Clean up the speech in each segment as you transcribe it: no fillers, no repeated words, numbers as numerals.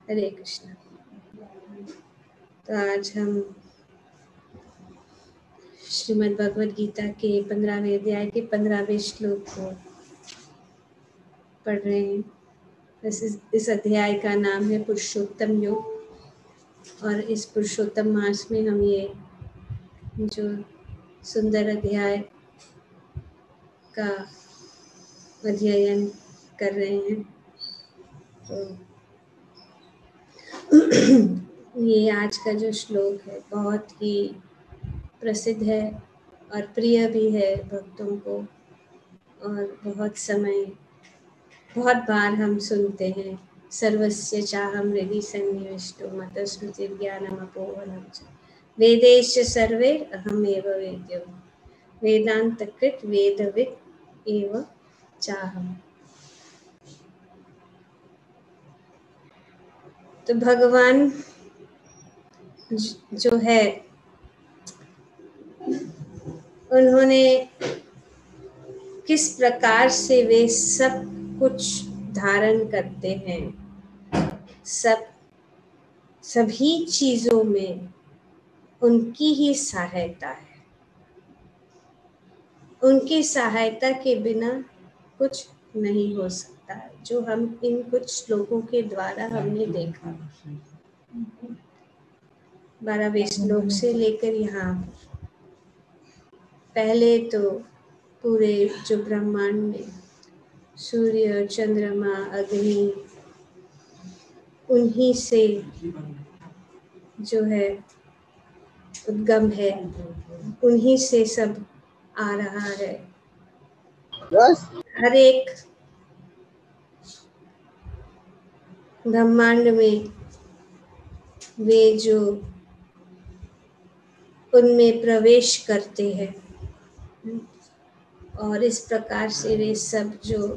हरे कृष्ण। तो आज हम श्रीमद् भगवद गीता के 15वें अध्याय के 15वें श्लोक को पढ़ रहे हैं। इस अध्याय का नाम है पुरुषोत्तम योग, और इस पुरुषोत्तम मास में हम ये जो सुंदर अध्याय का अध्ययन कर रहे हैं। तो ये आज का जो श्लोक है बहुत ही प्रसिद्ध है और प्रिय भी है भक्तों को, और बहुत बार हम सुनते हैं। सर्वस्य चाहम हृदि सन्निविष्टो मत स्मृति ज्ञानमपोहनम च वेदैश्च सर्वे अहमेव वेद्यो वेदांतकृत वेदविद एव चाहम। तो भगवान जो है, उन्होंने किस प्रकार से वे सब कुछ धारण करते हैं, सभी चीजों में उनकी ही सहायता है। उनकी सहायता के बिना कुछ नहीं हो सकता, जो हम इन कुछ श्लोकों के द्वारा हमने देखा। 12वें श्लोक से लेकर यहाँ पहले तो पूरे जो ब्रह्मांड में सूर्य, चंद्रमा, अग्नि, उन्हीं से जो है उद्गम है, उन्हीं से सब आ रहा है। हर एक ब्रह्मांड में वे जो उनमें प्रवेश करते हैं, और इस प्रकार से वे सब जो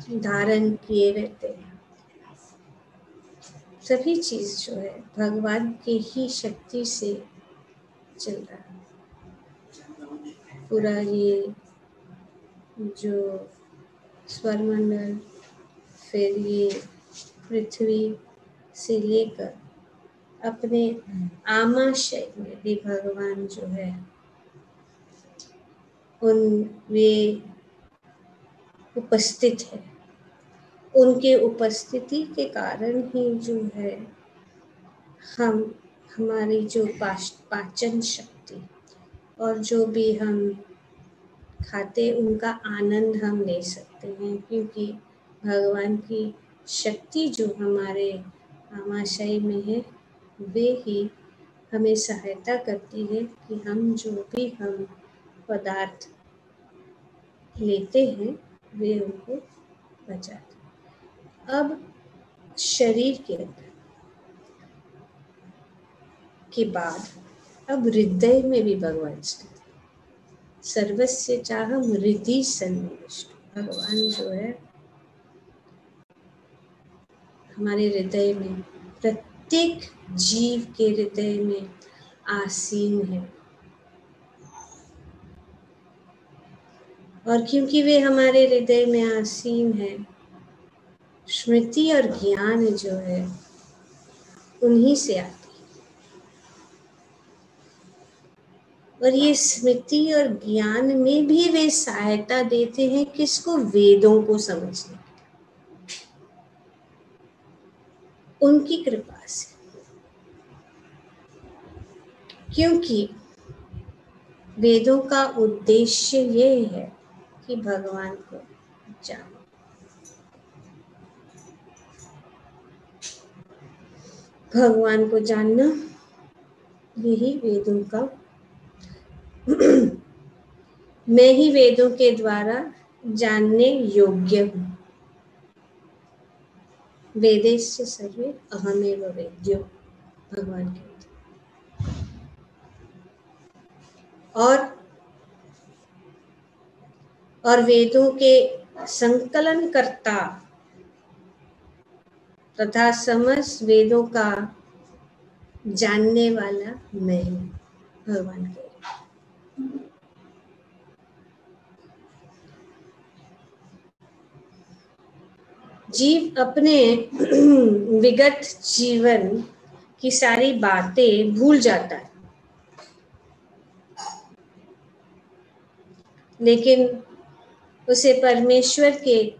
धारण किए रहते हैं, सभी चीज जो है भगवान के ही शक्ति से चल रहा है। पूरा ये जो स्वरमंडल, फिर ये पृथ्वी से लेकर अपने आमाशय में भी भगवान जो है वे उपस्थित है। उनके उपस्थिति के कारण ही जो है हमारी जो पाचन शक्ति और जो भी हम खाते उनका आनंद हम ले सकते हैं, क्योंकि भगवान की शक्ति जो हमारे आमाशय में है वे ही हमें सहायता करती है कि हम जो भी हम पदार्थ लेते हैं वे उनको बचाते हैं। अब शरीर के अंदर के बाद अब हृदय में भी भगवान स्थित है। सर्वस्य चाहम हृदि सन्निविष्टो। भगवान जो है हमारे हृदय में, प्रत्येक जीव के हृदय में आसीन है, और क्योंकि वे हमारे हृदय में आसीन है, स्मृति और ज्ञान जो है उन्हीं से आती है। और ये स्मृति और ज्ञान में भी वे सहायता देते हैं किसको? वेदों को समझने, उनकी कृपा से। क्योंकि वेदों का उद्देश्य ये है कि भगवान को जानो। भगवान को जानना यही वेदों का मैं ही वेदों के द्वारा जानने योग्य हूँ। वेदैश्च सर्वे अहमेव वेद्यो, भगवान कहते। और वेदों के संकलन करता तथा समस्त वेदों का जानने वाला मैं हूँ, भगवान कह रहे। जीव अपने विगत जीवन की सारी बातें भूल जाता है, लेकिन उसे परमेश्वर के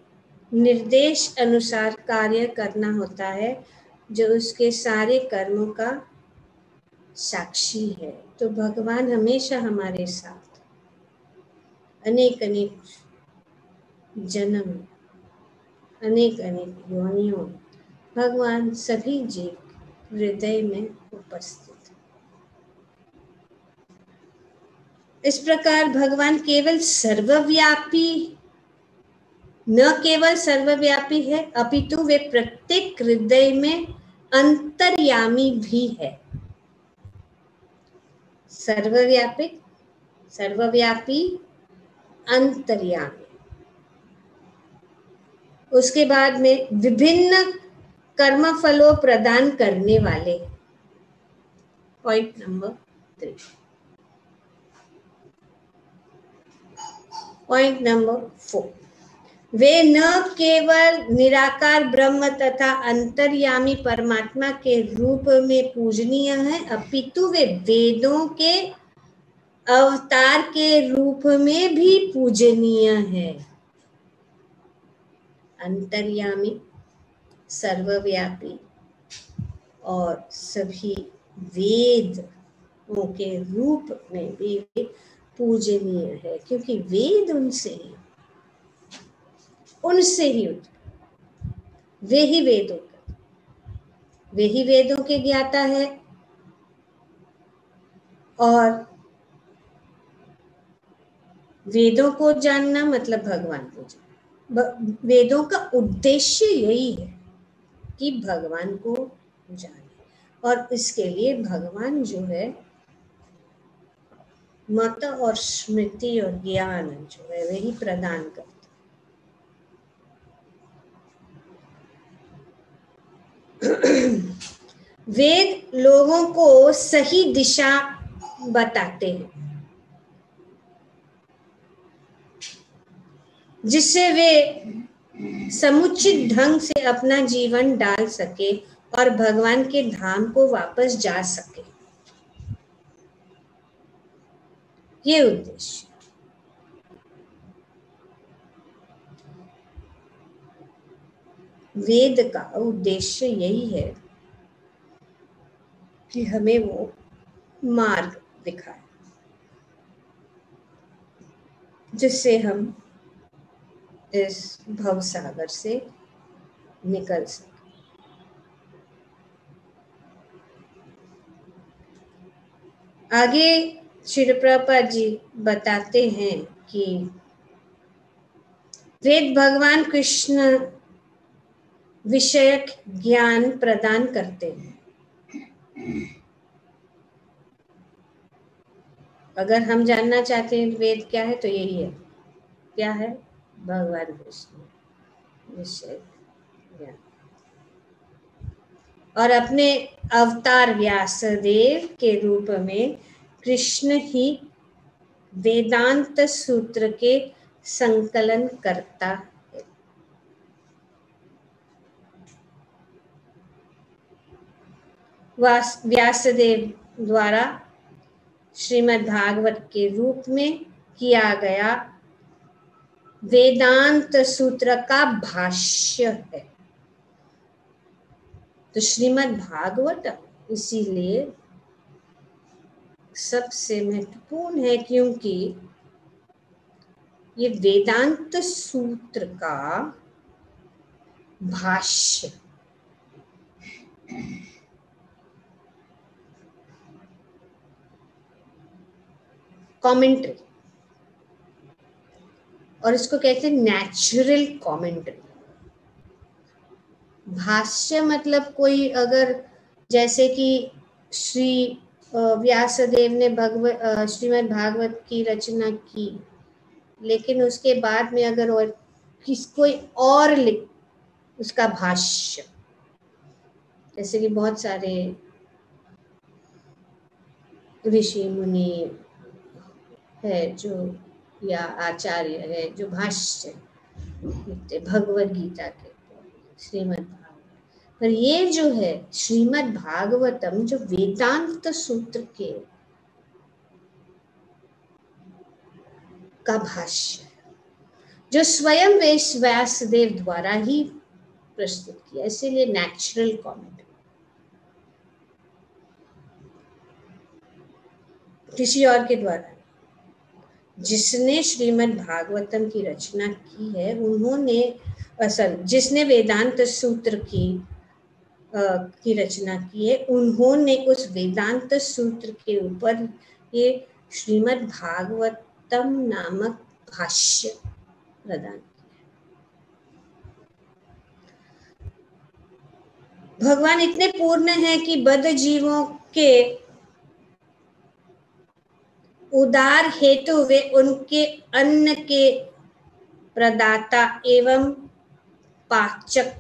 निर्देश अनुसार कार्य करना होता है, जो उसके सारे कर्मों का साक्षी है। तो भगवान हमेशा हमारे साथ अनेक अनेक जन्म, अनेक अनेक योनियों, भगवान सभी जीव हृदय में उपस्थित। इस प्रकार भगवान केवल सर्वव्यापी, न केवल सर्वव्यापी है, अपितु वे प्रत्येक हृदय में अंतर्यामी भी है। सर्वव्यापी, सर्वव्यापी, अंतर्यामी। उसके बाद में विभिन्न कर्मफलों प्रदान करने वाले। Point number 3। पॉइंट नंबर 4, वे न केवल निराकार ब्रह्म तथा अंतर्यामी परमात्मा के रूप में पूजनीय हैं, अपितु वे वेदों के अवतार के रूप में भी पूजनीय है। अंतर्यामी, सर्वव्यापी और सभी वेदों के रूप में भी पूजनीय है, क्योंकि वेद उनसे ही वे ही वेदों के ज्ञाता है। और वेदों को जानना मतलब भगवान को जानना। वेदों का उद्देश्य यही है कि भगवान को जाने, और इसके लिए भगवान जो है मत और स्मृति और ज्ञान जो है वही प्रदान करते। वेद लोगों को सही दिशा बताते हैं, जिससे वे समुचित ढंग से अपना जीवन डाल सके और भगवान के धाम को वापस जा सके। ये उद्देश्य। वेद का उद्देश्य यही है कि हमें वो मार्ग दिखाए, जिससे हम इस भवसागर से निकल सके। आगे श्री प्रभुपाद जी बताते हैं कि वेद भगवान कृष्ण विषयक ज्ञान प्रदान करते हैं। अगर हम जानना चाहते हैं वेद क्या है, तो यही है। क्या है? भगवान कृष्ण विषय ज्ञान। और अपने अवतार व्यासदेव के रूप में कृष्ण ही वेदांत सूत्र के संकलन करता है। व्यासदेव द्वारा श्रीमद् भागवत के रूप में किया गया वेदांत सूत्र का भाष्य है। तो श्रीमद् भागवत इसीलिए सबसे महत्वपूर्ण है, क्योंकि ये वेदांत सूत्र का भाष्य, कमेंट्री, और इसको कहते हैं नेचुरल कमेंट्री। भाष्य मतलब कोई अगर जैसे कि श्री व्यासदेव ने श्रीमद् भागवत की रचना की, लेकिन उसके बाद में अगर और कोई और लिख उसका भाष्य, जैसे कि बहुत सारे ऋषि मुनि है जो, या आचार्य है जो भाष्य लिखते भगवद गीता के, श्रीमद् भागवत। पर ये जो है श्रीमद् भागवतम जो वेदांत सूत्र के का भाष्य जो स्वयं व्यासदेव द्वारा ही प्रस्तुत किया, इसीलिए नेचुरल कॉमेंट, किसी और के द्वारा। जिसने श्रीमद् भागवतम की रचना की है उन्होंने जिसने वेदांत सूत्र की रचना की है उन्होंने उस वेदांत सूत्र के ऊपर ये श्रीमद् भागवतम नामक भाष्य प्रदान किया। भगवान इतने पूर्ण हैं कि बद्ध जीवों के उदार हेतु वे उनके अन्न के प्रदाता एवं पाचक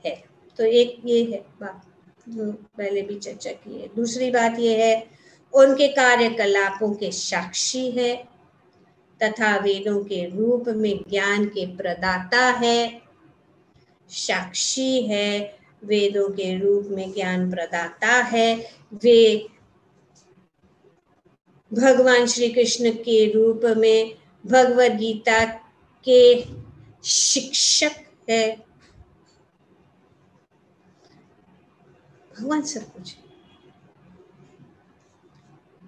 है। तो एक ये है बात जो पहले भी चर्चा की है। दूसरी बात ये है उनके कार्यकलापों के साक्षी है तथा वेदों के रूप में ज्ञान के प्रदाता है। साक्षी है, वेदों के रूप में ज्ञान प्रदाता है। वे भगवान श्री कृष्ण के रूप में भगवद गीता के शिक्षक है। भगवान सब कुछ है।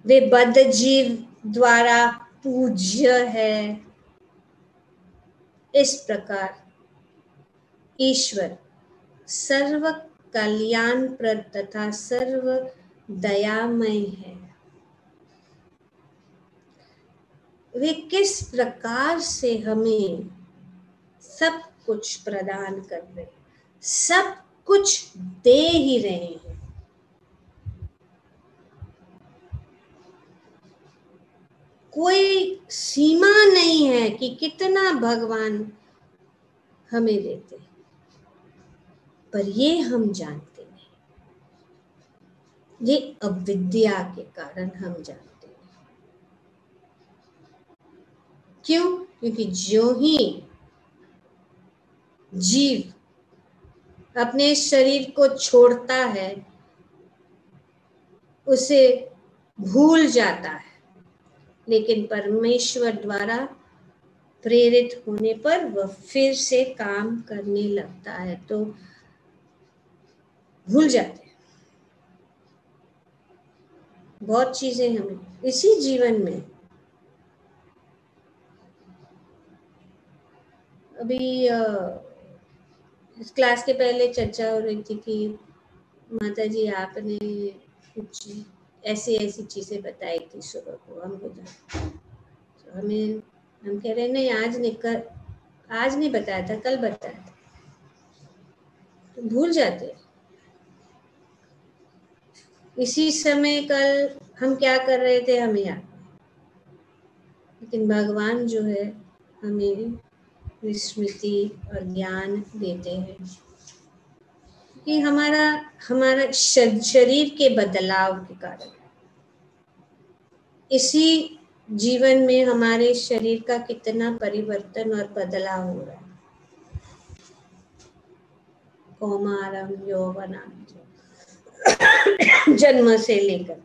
वे बद्ध जीव द्वारा पूज्य है। इस प्रकार ईश्वर सर्व कल्याणप्रद तथा सर्व दयामय है। वे किस प्रकार से हमें सब कुछ प्रदान कर रहे, सब कुछ दे ही रहे हैं। कोई सीमा नहीं है कि कितना भगवान हमें देते, पर ये हम जानते नहीं। ये अविद्या के कारण हम जानते नहीं। क्यों? क्योंकि जो ही जीव अपने शरीर को छोड़ता है उसे भूल जाता है, लेकिन परमेश्वर द्वारा प्रेरित होने पर वह फिर से काम करने लगता है तो भूल जाते हैं बहुत चीजें। हमें इसी जीवन में अभी इस क्लास के पहले चर्चा हो रही थी कि माता जी आपने कुछ ऐसी ऐसी चीजें बताई थी सुबह को हमको, तो हम कह रहे नहीं आज नहीं बताया था, कल बताया था, तो भूल जाते हैं। इसी समय कल हम क्या कर रहे थे हमें याद, लेकिन भगवान जो है हमें स्मृति और ज्ञान देते हैं कि हमारा शरीर के बदलाव के कारण इसी जीवन में हमारे शरीर का कितना परिवर्तन और बदलाव हो रहा है। कौमारम यौवनम, जन्म से लेकर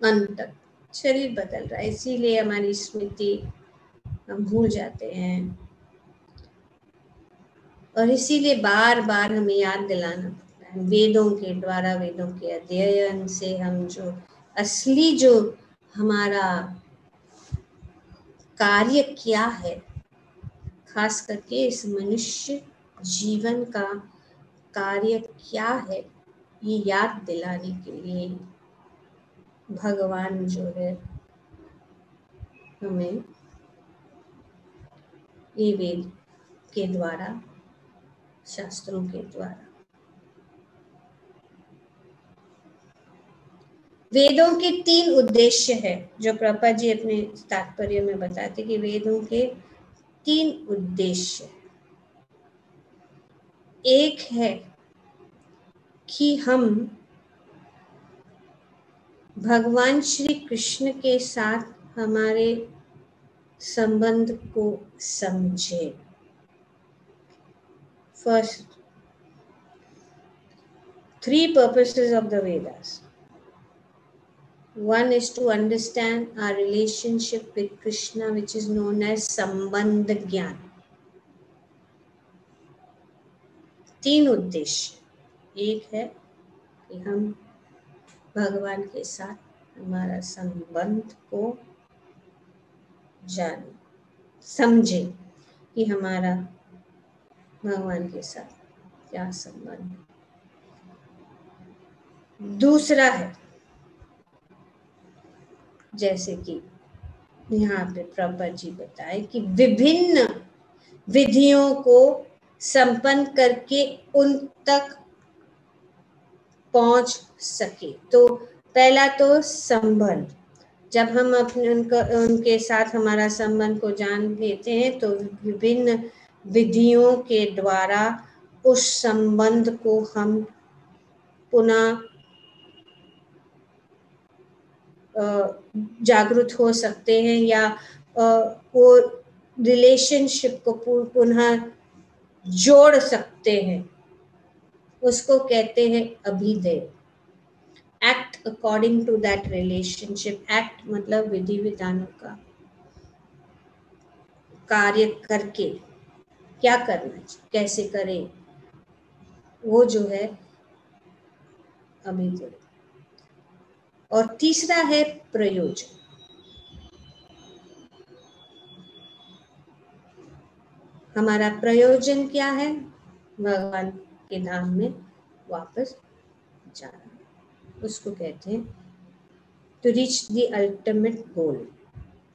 अंत तक शरीर बदल रहा है। इसीलिए हमारी स्मृति हम भूल जाते हैं और इसीलिए बार बार हमें याद दिलाना पड़ता है। वेदों के द्वारा, वेदों के अध्ययन से हम जो असली जो हमारा कार्य क्या है, खास करके इस मनुष्य जीवन का कार्य क्या है, ये याद दिलाने के लिए भगवान जो है हमें ये वेद के द्वारा, शास्त्रों के द्वारा, वेदों के 3 उद्देश्य है जो प्रभुपाद जी अपने तात्पर्य में बताते कि वेदों के 3 उद्देश्य है। एक है कि हम भगवान श्री कृष्ण के साथ हमारे संबंध को समझे। First, 3 purposes of the Vedas. One is to understand our relationship with Krishna, which is known as Sambandh Gyan. 3 उद्देश्य, एक है कि हम भगवान के साथ हमारा संबंध को जाने, समझे कि हमारा भगवान के साथ क्या संबंध है। दूसरा है, जैसे कि यहाँ पे प्रभुपाद जी बताए कि विभिन्न विधियों को संपन्न करके उन तक पहुंच सके। तो पहला तो संबंध, जब हम अपने उनके साथ हमारा संबंध को जान लेते हैं तो विभिन्न विधियों के द्वारा उस संबंध को हम पुनः जागरूक हो सकते हैं, या वो रिलेशनशिप को पुनः जोड़ सकते हैं। उसको कहते हैं अभिधेय। Act according to that relationship. Act मतलब विधि विधानों का कार्य करके क्या करना चाहिए, कैसे करें, वो जो है अभिधेय। और तीसरा है प्रयोजन। हमारा प्रयोजन क्या है? भगवान के धाम में वापस जाना। उसको कहते हैं to reach the ultimate goal.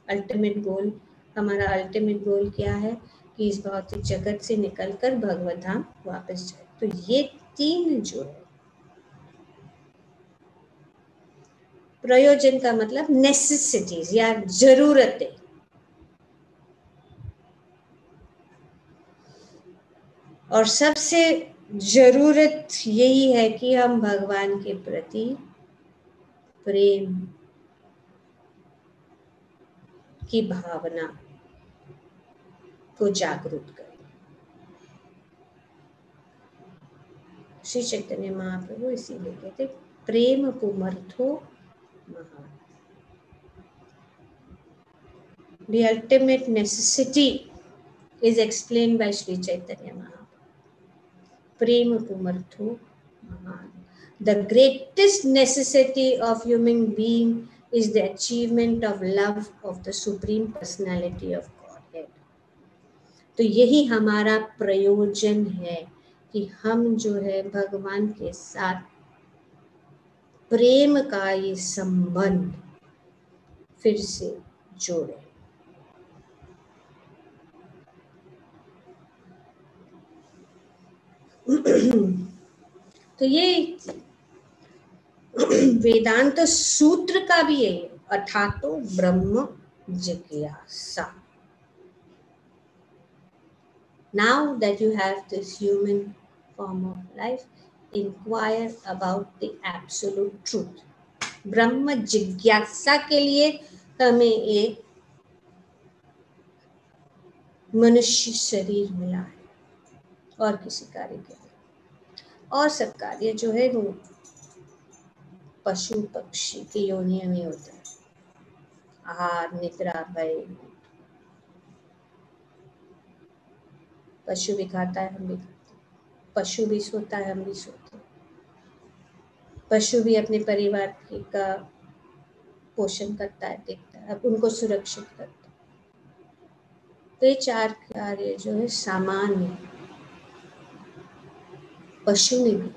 Ultimate goal, हमारा अल्टीमेट गोल क्या है? कि इस भौतिक जगत से निकलकर भगवत धाम वापस जाए। तो ये 3 जो है, प्रयोजन का मतलब नेसेसिटीज या जरूरतें। और सबसे जरूरत यही है कि हम भगवान के प्रति प्रेम की भावना को जागरूक करें। श्री चैतन्य महाप्रभु इसीलिए कहते प्रेम पुमर्थो महान। The ultimate necessity is explained by Sri Chaitanya Mahaprabhu. Prema pumartho mahan. The greatest necessity of human being is the achievement of love of the Supreme Personality of Godhead. तो यही हमारा प्रयोजन है कि हम जो है भगवान के साथ प्रेम का ये संबंध फिर से जोड़े। तो ये वेदांत सूत्र का भी है, अथातो ब्रह्म जिज्ञासा। Now that you have this human form of life, inquire about the absolute truth. ब्रह्म जिज्ञासा के लिए हमें एक मनुष्य शरीर मिला है, और किसी कार्य के लिए। और सब कार्य जो है वो पशु पक्षी की योनियों में होता है। आहार, निद्रा, भय। पशु भी खाता है, हम भी खाते हैं। पशु भी सोता है, हम भी सोते हैं। पशु भी अपने परिवार का पोषण करता है, देखता है, अब उनको सुरक्षित करता है। तो ये 4 कार्य जो है सामान्य पशु में भी।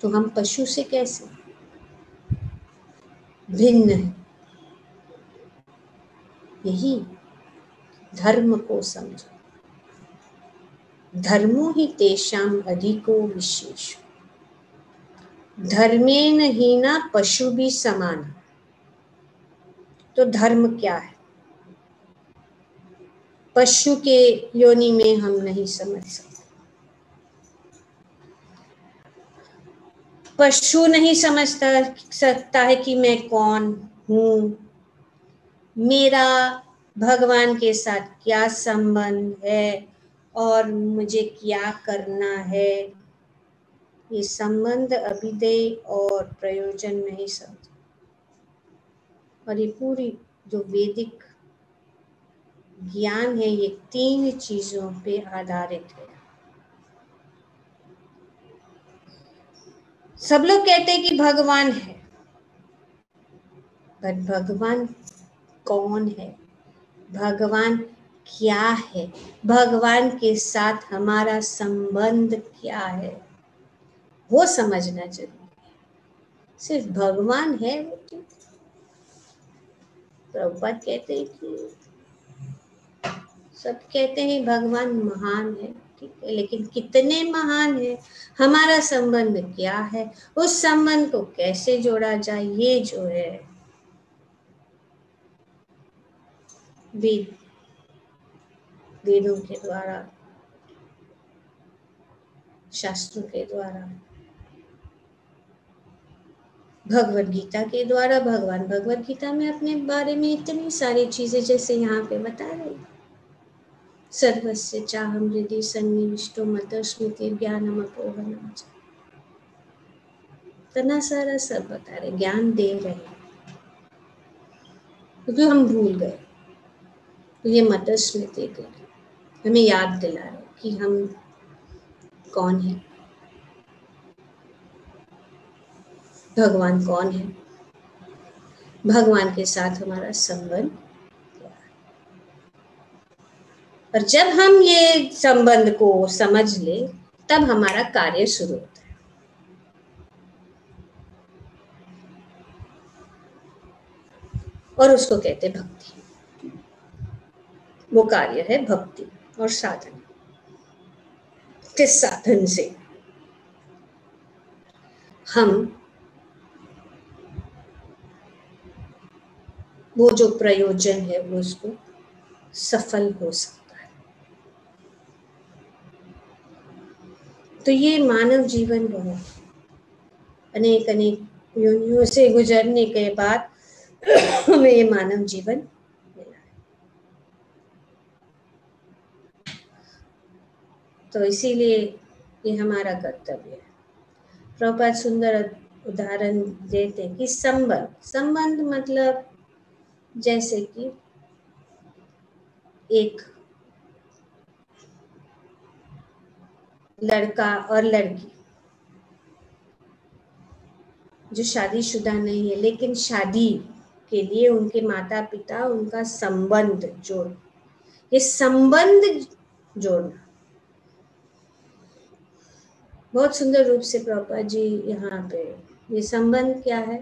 तो हम पशु से कैसे भिन्न है? यही धर्म को समझो। धर्मो ही तेषाम अधिको विशेष। धर्मेन हीना पशु भी समान। तो धर्म क्या है? पशु के योनि में हम नहीं समझ सकते। पशु नहीं समझ सकता है कि मैं कौन हूँ, मेरा भगवान के साथ क्या संबंध है, और मुझे क्या करना है, ये संबंध, अभिधेय और प्रयोजन नहीं समझ। और ये पूरी जो वैदिक ज्ञान है ये 3 चीजों पे आधारित है। सब लोग कहते हैं कि भगवान है, पर भगवान कौन है, भगवान क्या है, भगवान के साथ हमारा संबंध क्या है, वो समझना जरूरी है। सिर्फ भगवान है वो ठीक। प्रभुपाद कहते हैं कि सब कहते हैं भगवान महान है, ठीक है, लेकिन कितने महान है, हमारा संबंध क्या है, उस संबंध को कैसे जोड़ा जाए, ये जो है वेदों के द्वारा, शास्त्रों के द्वारा, भगवत गीता के द्वारा, भगवान भगवत गीता में अपने बारे में इतनी सारी चीजें जैसे यहाँ पे बता रहे, सर्वस्य चाहम हृदि सन्निविष्टो मत स्मृति ज्ञानम अपोहनम, इतना सारा सब बता रहे, ज्ञान दे रहे हैं, क्योंकि हम भूल गए। तो ये मत स्मृति हमें याद दिला रहे कि हम कौन है, भगवान कौन है, भगवान के साथ हमारा संबंध क्या है। और जब हम ये संबंध को समझ ले तब हमारा कार्य शुरू होता है। और उसको कहते भक्ति, वो कार्य है भक्ति और साधन। किस साधन से हम वो जो प्रयोजन है वो उसको सफल हो सकता है। तो ये मानव जीवन बहुत अनेक अनेक योनियों से गुजरने के बाद हमें ये मानव जीवन मिला है। तो इसीलिए ये हमारा कर्तव्य है। प्रभुपाद सुंदर उदाहरण देते कि संबंध मतलब जैसे कि एक लड़का और लड़की जो शादीशुदा नहीं है, लेकिन शादी के लिए उनके माता पिता उनका संबंध जोड़, ये संबंध जोड़ना बहुत सुंदर रूप से प्रभुपाद जी यहाँ पे, ये संबंध क्या है,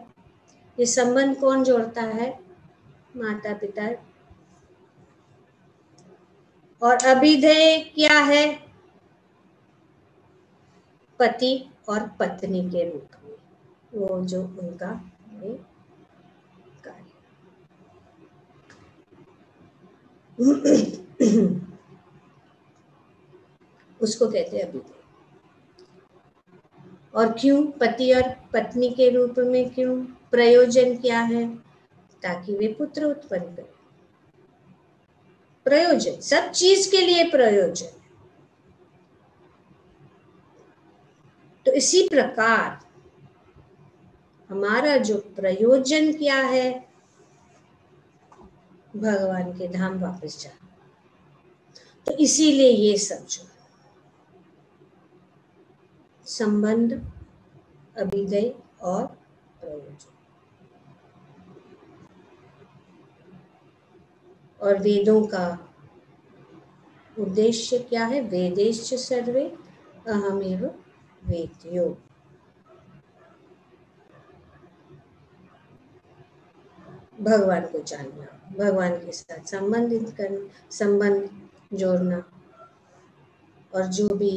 ये संबंध कौन जोड़ता है, माता पिता। और अभिधेय क्या है, पति और पत्नी के रूप में, वो जो उनका कार्य। उसको कहते हैं अभिधेय। और क्यों पति और पत्नी के रूप में, क्यों, प्रयोजन क्या है, ताकि वे पुत्र उत्पन्न करें। प्रयोजन, सब चीज के लिए प्रयोजन। तो इसी प्रकार हमारा जो प्रयोजन क्या है, भगवान के धाम वापस जाना। तो इसीलिए ये सब जो संबंध, अभिधेय और प्रयोजन, और वेदों का उद्देश्य क्या है, वेदेश्च सर्वे अहमेव वेद्यो। भगवान को जानना, भगवान के साथ संबंधित करना, संबंध जोड़ना। और जो भी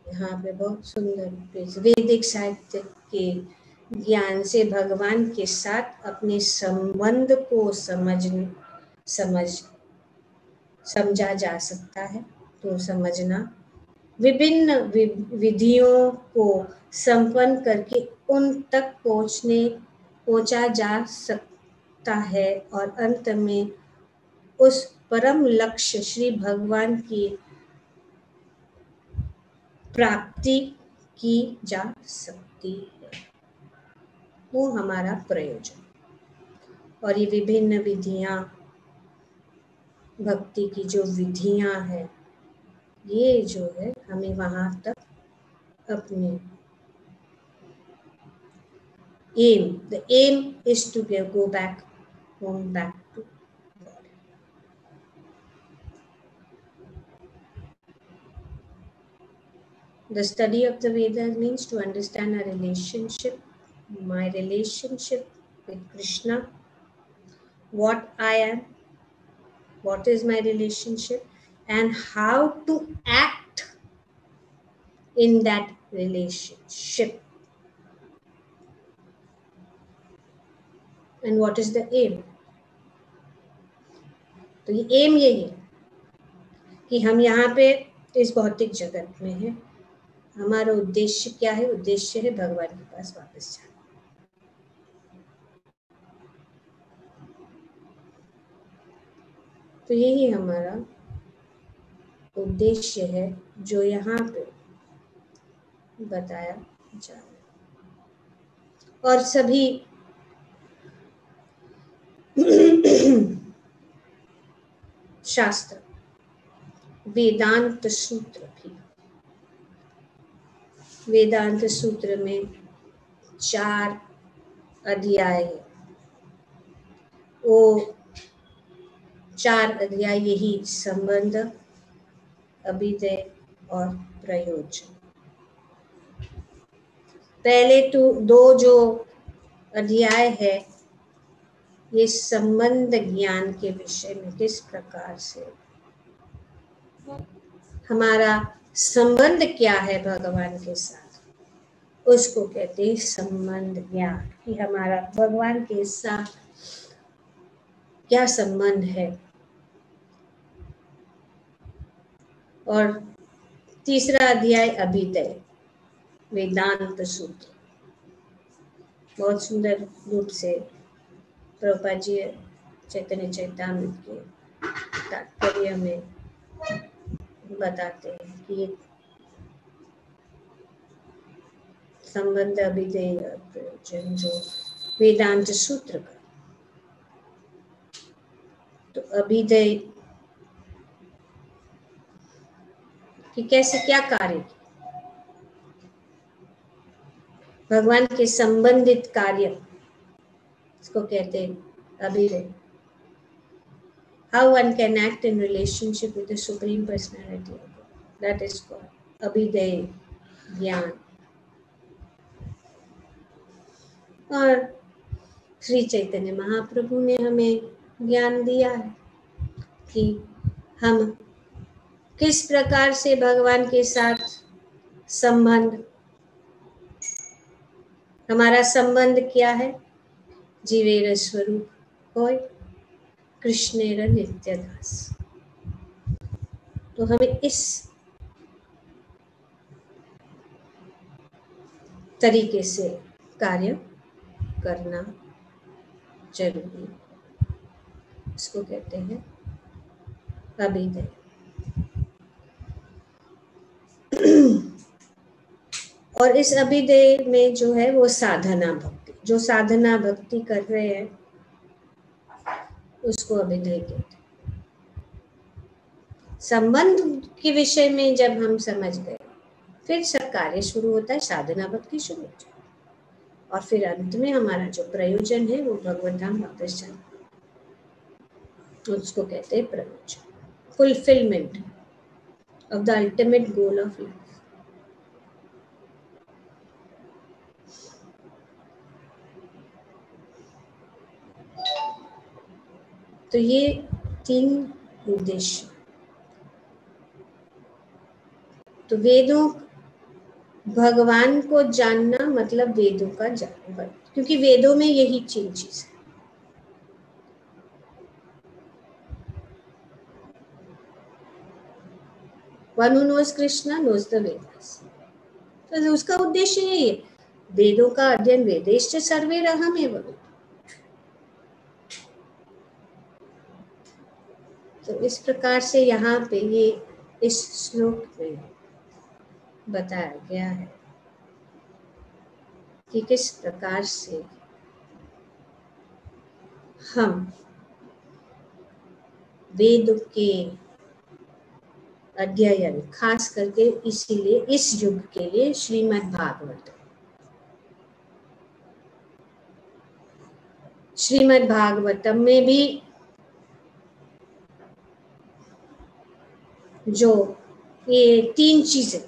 यहाँ पे बहुत सुंदर वैदिक साहित्य के ज्ञान से भगवान के साथ अपने संबंध को समझा जा सकता है। तो समझना, विभिन्न विधियों को संपन्न करके उन तक पहुंचा जा सकता है और अंत में उस परम लक्ष्य श्री भगवान की प्राप्ति की जा सकती है, वो हमारा प्रयोजन। और ये विभिन्न विधियां, भक्ति की जो विधियां हैं, ये जो है हमें वहां तक अपने aim, the aim is to go back home, back to God. The study of the Vedas means to understand our relationship, my relationship with Krishna, what I am, what is my relationship, and how to act in that relationship. And what is the aim? तो ये M यही है कि हम यहाँ पे इस भौतिक जगत में हैं, हमारा उद्देश्य क्या है? उद्देश्य है भगवान के पास वापस जाना। तो यही हमारा उद्देश्य है जो यहाँ पे बताया जा रहा है। और सभी शास्त्र, वेदांत सूत्र भी, वेदांत सूत्र में 4 अध्याय है, वो 4 अध्याय यही संबंध, अभिधेय और प्रयोजन। पहले तो 2 जो अध्याय है, ये संबंध ज्ञान के विषय में, किस प्रकार से हमारा संबंध क्या है भगवान के साथ, उसको कहते हैं संबंध ज्ञान, कि हमारा भगवान के साथ क्या संबंध है। और तीसरा अध्याय अभिधेय, वेदांत सूत्र, बहुत सुंदर रूप से प्रभुपाद जी चैतन्य चैतामृत के तात्पर्य में बताते हैं कि ये संबंध अभिधेय प्रयोजन जो वेदांत सूत्र का, तो अभिधेय कि कैसे क्या कार्य, भगवान के संबंधित कार्य, इसको कहते हैं अभिधेय। How one can act in relationship with the Supreme Personality of God, that is called अभिधेय ज्ञान। और श्री चैतन्य महाप्रभु ने हमें ज्ञान दिया है कि हम किस प्रकार से भगवान के साथ संबंध, हमारा संबंध क्या है? जीवेर स्वरूप होय कृष्णेर नित्य दास। तो हमें इस तरीके से कार्य करना जरूरी, इसको कहते हैं अभिधेय। और इस अभिधेय में जो है वो साधना भक्ति, जो साधना भक्ति कर रहे हैं उसको अभिधेय कहते हैं। संबंध के विषय में जब हम समझ गए, फिर सब कार्य शुरू होता है, साधना भक्ति शुरू हो जाए, और फिर अंत में हमारा जो प्रयोजन है वो भगवत धाम वापस जाना, उसको कहते हैं प्रयोजन, fulfilment of the ultimate goal of life. तो ये 3 उद्देश्य। तो वेदों, भगवान को जानना मतलब वेदों का जानना, क्योंकि वेदों में यही 3 चीज है। One who knows Krishna knows the Vedas. तो उसका उद्देश्य यही है, वेदों का अध्ययन, वेदेश्च सर्वैरहमेव। तो इस प्रकार से यहाँ पे ये इस श्लोक में बताया गया है कि किस प्रकार से हम वेद के अध्ययन, खास करके इसीलिए इस युग के लिए श्रीमद् भागवतम में भी जो ये 3 चीजें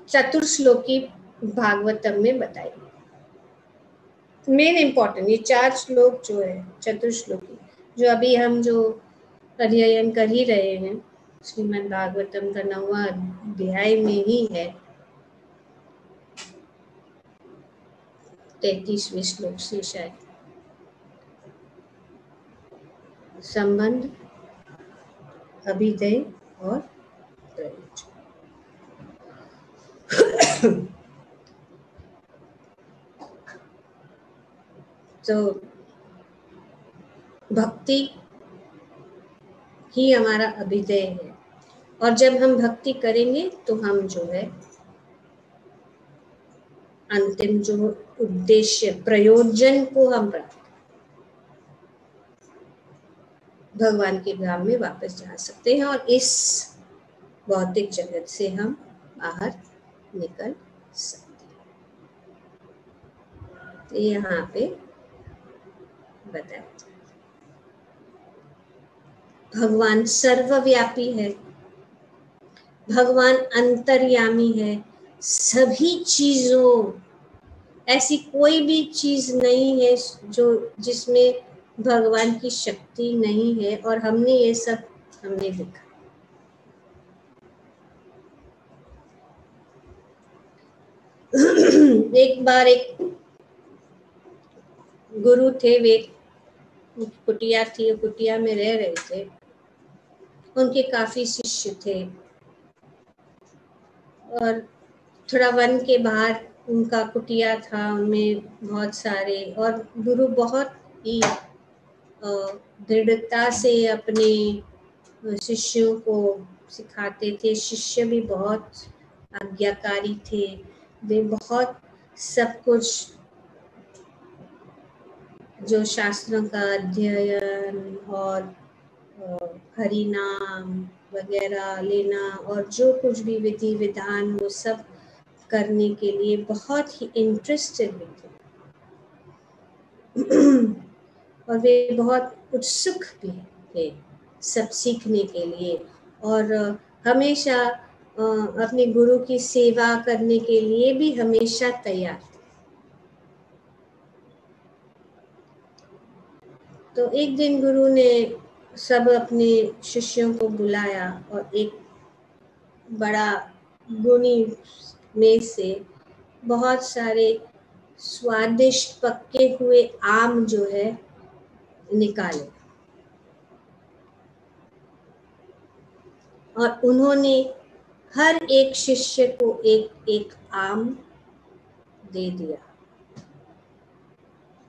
चतुर्श्लोकी भागवतम में बताई, मेन इम्पोर्टेंट ये 4 श्लोक जो है चतुर्श्लोकी, जो अभी हम जो अध्ययन कर ही रहे हैं श्रीमद् भागवतम का 9वां अध्याय में ही है, 33वें श्लोक से शायद, संबंध, अभिधेय और प्रयोजन। तो भक्ति ही हमारा अभिधेय है, और जब हम भक्ति करेंगे तो हम जो है अंतिम जो उद्देश्य, प्रयोजन को हम प्राप्त, भगवान के धाम में वापस जा सकते हैं और इस भौतिक जगत से हम बाहर निकल सकते हैं। तो यहाँ पे बताया भगवान सर्वव्यापी है, भगवान अंतर्यामी है, सभी चीजों, ऐसी कोई भी चीज नहीं है जो जिसमें भगवान की शक्ति नहीं है, और हमने ये सब हमने देखा। एक बार एक गुरु थे, वे कुटिया थी, कुटिया में रह रहे थे, उनके काफी शिष्य थे और थोड़ा वन के बाहर उनका कुटिया था, उनमें बहुत सारे, और गुरु बहुत ही दृढ़ता से अपने शिष्यों को सिखाते थे। शिष्य भी बहुत आज्ञाकारी थे, वे बहुत सब कुछ जो शास्त्रों का अध्ययन और हरि नाम वगैरह लेना और जो कुछ भी विधि विधान वो सब करने के लिए बहुत ही इंटरेस्टेड भी थे और वे बहुत उत्सुक भी थे सब सीखने के लिए, और हमेशा अपने गुरु की सेवा करने के लिए भी हमेशा तैयार थे। तो एक दिन गुरु ने सब अपने शिष्यों को बुलाया और एक बड़ा गुनी में से बहुत सारे स्वादिष्ट पके हुए आम जो है निकाले, और उन्होंने हर एक शिष्य को एक एक आम दे दिया,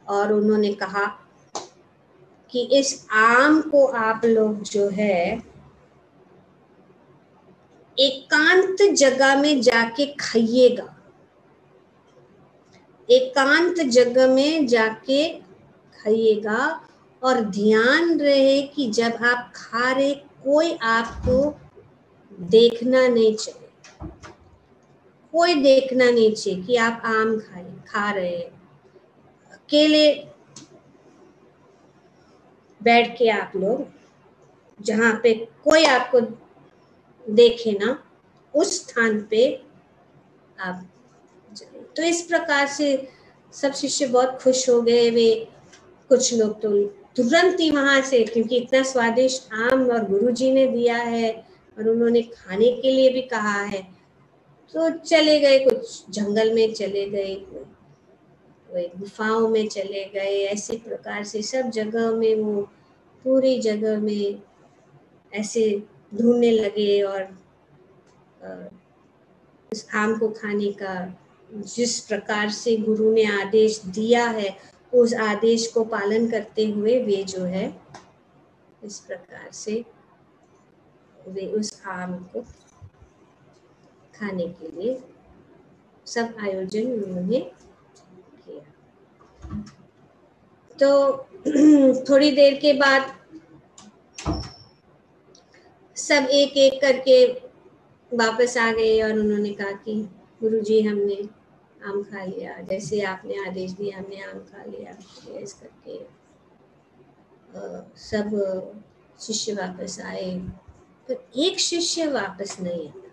और उन्होंने कहा कि इस आम को आप लोग जो है एकांत जगह में जाके खाइएगा, एकांत जगह में जाके खाइएगा, और ध्यान रहे कि जब आप खा रहे कोई आपको देखना नहीं चाहिए, कोई देखना नहीं चाहिए कि आप आम खा रहे हैं। अकेले बैठ के आप लोग, जहाँ पे कोई आपको देखे ना, उस स्थान पे आप चले। तो इस प्रकार से सब शिष्य बहुत खुश हो गए। वे कुछ लोग तो तुरंत ही वहां से, क्योंकि इतना स्वादिष्ट आम और गुरुजी ने दिया है और उन्होंने खाने के लिए भी कहा है, तो चले गए, कुछ जंगल में चले गए, कोई गुफाओं में चले गए। ऐसे प्रकार से सब जगह में वो पूरी जगह में ऐसे ढूंढने लगे और इस आम को खाने का जिस प्रकार से गुरु ने आदेश दिया है उस आदेश को पालन करते हुए वे जो है इस प्रकार से वे उस आम को खाने के लिए सब आयोजन उन्होंने किया। तो थोड़ी देर के बाद सब एक एक करके वापस आ गए और उन्होंने कहा कि गुरुजी हमने आम खा लिया, जैसे आपने आदेश दिया हमने आम खा लिया। इस करके सब शिष्य वापस आए, तो एक शिष्य वापस नहीं आया।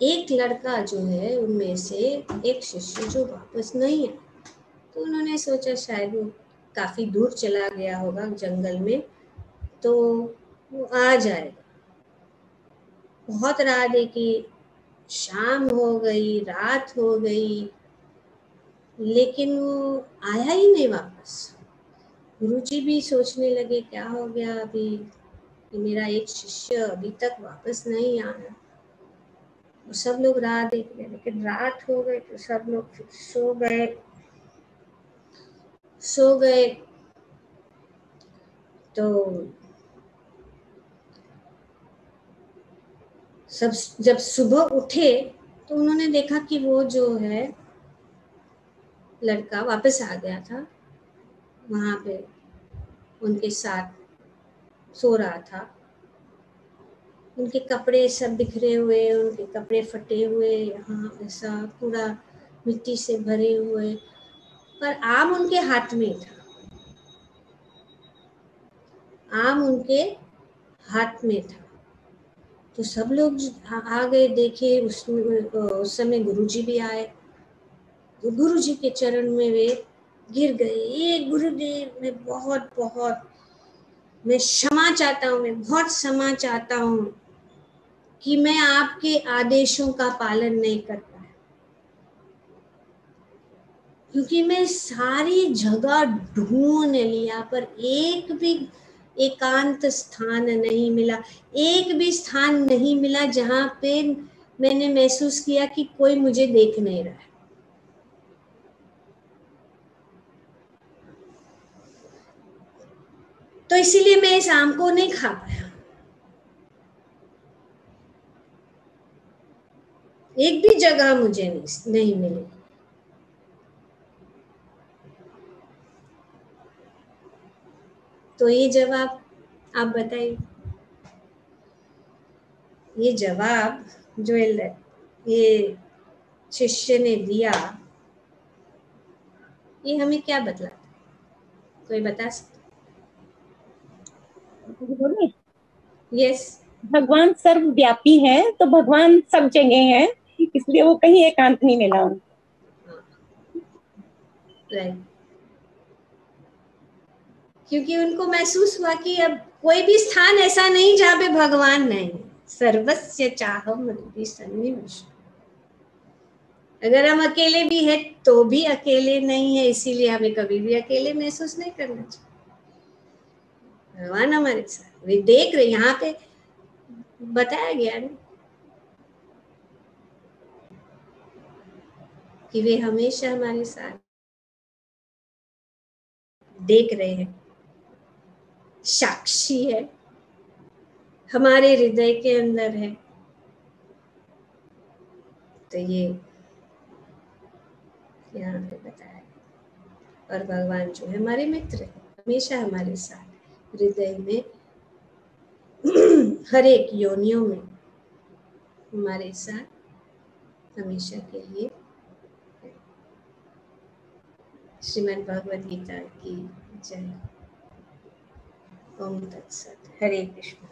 एक लड़का जो है उनमें से एक शिष्य जो वापस नहीं आया, तो उन्होंने सोचा शायद वो काफी दूर चला गया होगा जंगल में, तो वो आ जाएगा। बहुत राह देखी, शाम हो गई, रात हो गई, लेकिन वो आया ही नहीं वापस। गुरुजी भी सोचने लगे क्या हो गया अभी, कि मेरा एक शिष्य अभी तक वापस नहीं आया। सब लोग राह देख रहे, लेकिन रात हो गई तो सब लोग फिर सो गए। तो सब जब सुबह उठे तो उन्होंने देखा कि वो जो है लड़का वापस आ गया था, वहां पे उनके साथ सो रहा था। उनके कपड़े सब बिखरे हुए, उनके कपड़े फटे हुए, यहाँ ऐसा पूरा मिट्टी से भरे हुए, पर आम उनके हाथ में था। आम उनके हाथ में था। तो सब लोग आ गए, देखे। उस समय गुरुजी भी आए, तो गुरुजी के चरण में वे गिर गए। ये गुरुदेव, मैं क्षमा चाहता हूँ, मैं बहुत क्षमा चाहता हूँ कि मैं आपके आदेशों का पालन नहीं कर पाया, क्योंकि मैं सारी जगह ढूंढ लिया पर एक भी एकांत स्थान नहीं मिला, एक भी स्थान नहीं मिला जहां पे मैंने महसूस किया कि कोई मुझे देख नहीं रहा है। तो इसीलिए मैं इस आम को नहीं खा पाया। एक भी जगह मुझे नहीं मिली। तो ये जवाब आप बताइए, ये जवाब जो ये शिष्य ने दिया, ये हमें क्या बतलाता है? कोई बता सकता? यस। भगवान सर्वव्यापी है, तो भगवान सब जगह है, इसलिए वो कहीं एकांत नहीं मिला उनको। राइट, क्योंकि उनको महसूस हुआ कि अब कोई भी स्थान ऐसा नहीं जहाँ पे भगवान नहीं। सर्वस्य चाहम हृदि सन्निविष्ट। अगर हम अकेले भी हैं तो भी अकेले नहीं है, इसीलिए हमें कभी भी अकेले महसूस नहीं करना चाहिए। भगवान हमारे साथ, वे देख रहे। यहाँ पे बताया गया ना कि वे हमेशा हमारे साथ देख रहे हैं, साक्षी है, हमारे हृदय के अंदर है। तो ये यहाँ पे बताया, और भगवान जो है हमारे मित्र है, हमेशा हमारे साथ हृदय में हर एक योनियों में हमारे साथ हमेशा के लिए। श्रीमद् भगवद गीता की जय। ओम तत्सत। हरे कृष्ण।